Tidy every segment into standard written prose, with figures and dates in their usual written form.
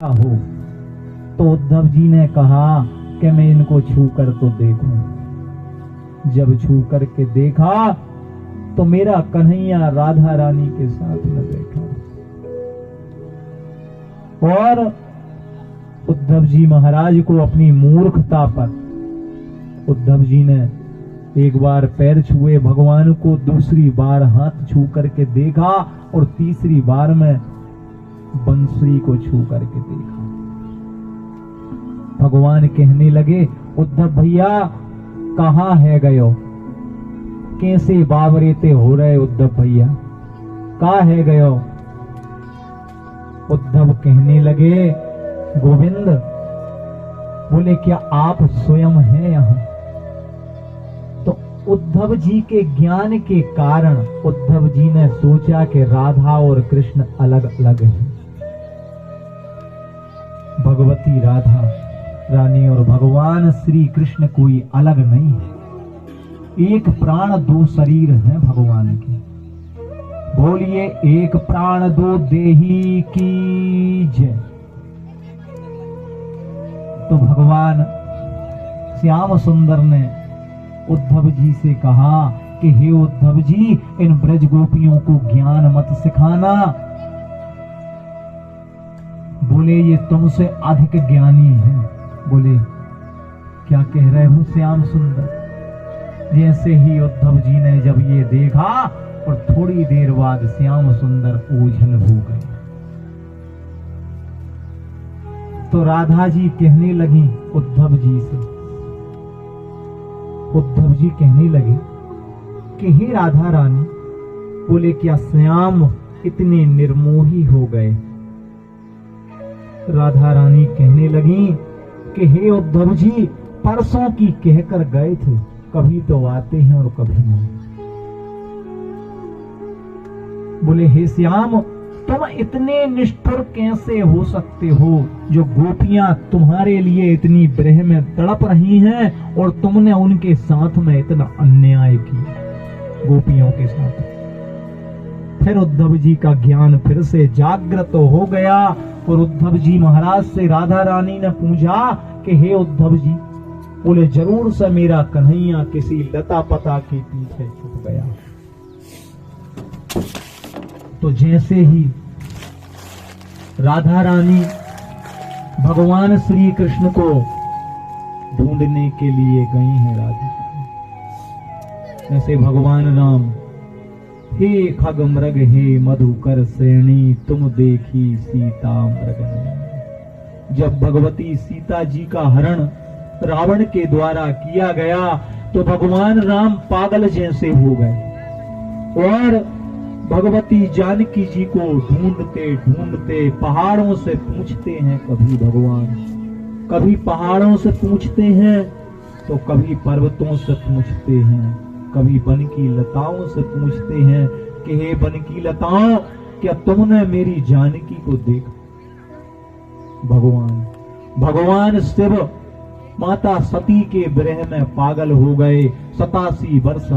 हो। तो उद्धव जी ने कहा कि मैं इनको छू कर तो देखूं। जब छू करके देखा तो मेरा कन्हैया राधा रानी के साथ में बैठा, और उद्धव जी महाराज को अपनी मूर्खता पर उद्धव जी ने एक बार पैर छुए भगवान को, दूसरी बार हाथ छू करके देखा, और तीसरी बार में बंसुरी को छू करके देखा। भगवान कहने लगे, उद्धव भैया कहाँ है गयो, कैसे बावरेते हो रहे उद्धव भैया, कहाँ है गयो। उद्धव कहने लगे, गोविंद, बोले क्या आप स्वयं हैं यहां। तो उद्धव जी के ज्ञान के कारण उद्धव जी ने सोचा कि राधा और कृष्ण अलग अलग हैं। भगवती राधा रानी और भगवान श्री कृष्ण कोई अलग नहीं है। एक प्राण दो शरीर हैं भगवान के। बोलिए एक प्राण दो देही की जय। तो भगवान श्याम सुंदर ने उद्धव जी से कहा कि हे उद्धव जी, इन ब्रज गोपियों को ज्ञान मत सिखाना। बोले ये तुमसे अधिक ज्ञानी है। बोले क्या कह रहे हो श्याम सुंदर। जैसे ही उद्धव जी ने जब ये देखा, और थोड़ी देर बाद श्याम सुंदर ओझल हो गए। तो राधा जी कहने लगी उद्धव जी से, उद्धव जी कहने लगे कि हे राधा रानी, बोले क्या श्याम इतने निर्मोही हो गए। राधा रानी कहने लगी कि हे उद्धव जी, परसों की कहकर गए थे, कभी तो आते हैं और कभी नहीं। बोले हे श्याम, तुम इतने निष्ठुर कैसे हो सकते हो, जो गोपियां तुम्हारे लिए इतनी विरह में तड़प रही हैं और तुमने उनके साथ में इतना अन्याय किया गोपियों के साथ। फिर उद्धव जी का ज्ञान फिर से जागृत हो गया, और उद्धव जी महाराज से राधा रानी ने पूछा कि हे उद्धव जी, बोले जरूर से मेरा कन्हैया किसी लता पता के पीछे छुप गया। तो जैसे ही राधा रानी भगवान श्री कृष्ण को ढूंढने के लिए गई हैं, राधा जैसे भगवान राम, हे खग मृग हे मधुकर श्रेणी, तुम देखी सीता मृग। जब भगवती सीता जी का हरण रावण के द्वारा किया गया तो भगवान राम पागल जैसे हो गए, और भगवती जानकी जी को ढूंढते ढूंढते पहाड़ों से पूछते हैं, कभी भगवान, कभी पहाड़ों से पूछते हैं तो कभी पर्वतों से पूछते हैं, कभी वन की लताओं से पूछते हैं कि हे वन की लताओं, क्या तुमने मेरी जानकी को देखा। भगवान शिव माता सती के विरह में पागल हो गए। 87 वर्ष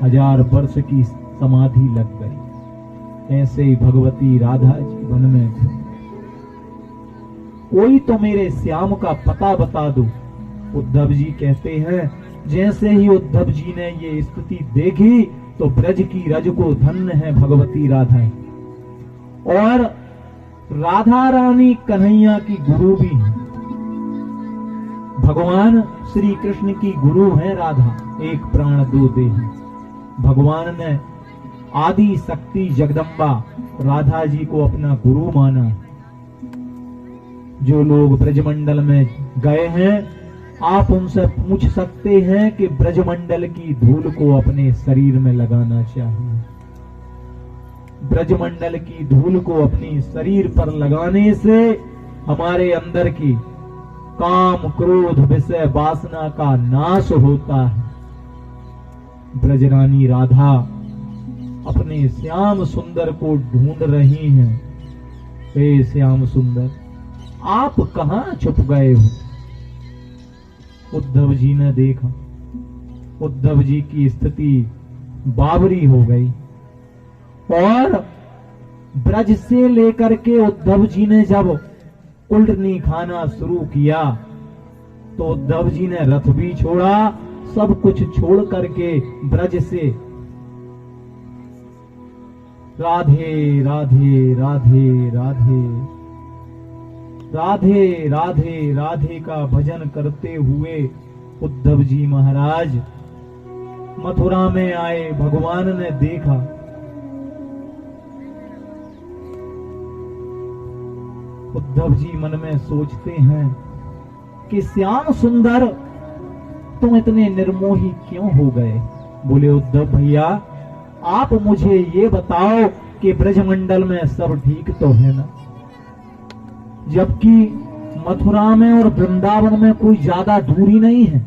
1000 वर्ष की समाधि लग गई। ऐसे ही भगवती राधा जी वन में, कोई तो मेरे श्याम का पता बता दो। उद्धव जी कहते हैं, जैसे ही उद्धव जी ने ये स्थिति देखी तो ब्रज की रज को धन्य है भगवती राधा, और राधा रानी कन्हैया की गुरु भी है। भगवान श्री कृष्ण की गुरु है राधा, एक प्राण दो देही। भगवान ने आदि शक्ति जगदम्बा राधा जी को अपना गुरु माना। जो लोग ब्रजमंडल में गए हैं, आप उनसे पूछ सकते हैं कि ब्रजमंडल की धूल को अपने शरीर में लगाना चाहिए। ब्रजमंडल की धूल को अपने शरीर पर लगाने से हमारे अंदर की काम क्रोध विषय वासना का नाश होता है। ब्रजरानी राधा अपने श्याम सुंदर को ढूंढ रही हैं। हे श्याम सुंदर, आप कहां छुप गए हो। उद्धव जी ने देखा, उद्धव जी की स्थिति बावरी हो गई, और ब्रज से लेकर के उद्धव जी ने जब कुल्टनी खाना शुरू किया तो उद्धव जी ने रथ भी छोड़ा, सब कुछ छोड़ करके ब्रज से राधे राधे राधे राधे राधे राधे राधे का भजन करते हुए उद्धव जी महाराज मथुरा में आए। भगवान ने देखा, उद्धव जी मन में सोचते हैं कि श्याम सुंदर तुम इतने निर्मोही क्यों हो गए। बोले उद्धव भैया आप मुझे ये बताओ कि ब्रजमंडल में सब ठीक तो है ना, जबकि मथुरा में और वृंदावन में कोई ज्यादा दूरी नहीं है।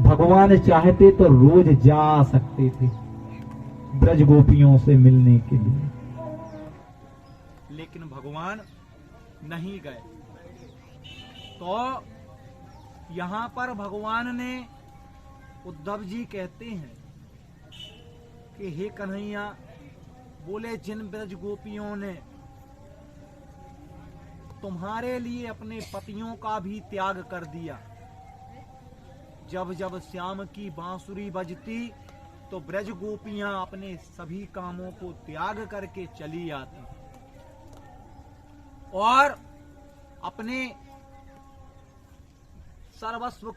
भगवान चाहते तो रोज जा सकते थे ब्रज गोपियों से मिलने के लिए, लेकिन भगवान नहीं गए। तो यहां पर भगवान ने, उद्धव जी कहते हैं कि हे कन्हैया, बोले जिन ब्रज गोपियों ने तुम्हारे लिए अपने पतियों का भी त्याग कर दिया, जब जब श्याम की बांसुरी बजती तो ब्रज गोपियां अपने सभी कामों को त्याग करके चली आती और अपने सर्वस्व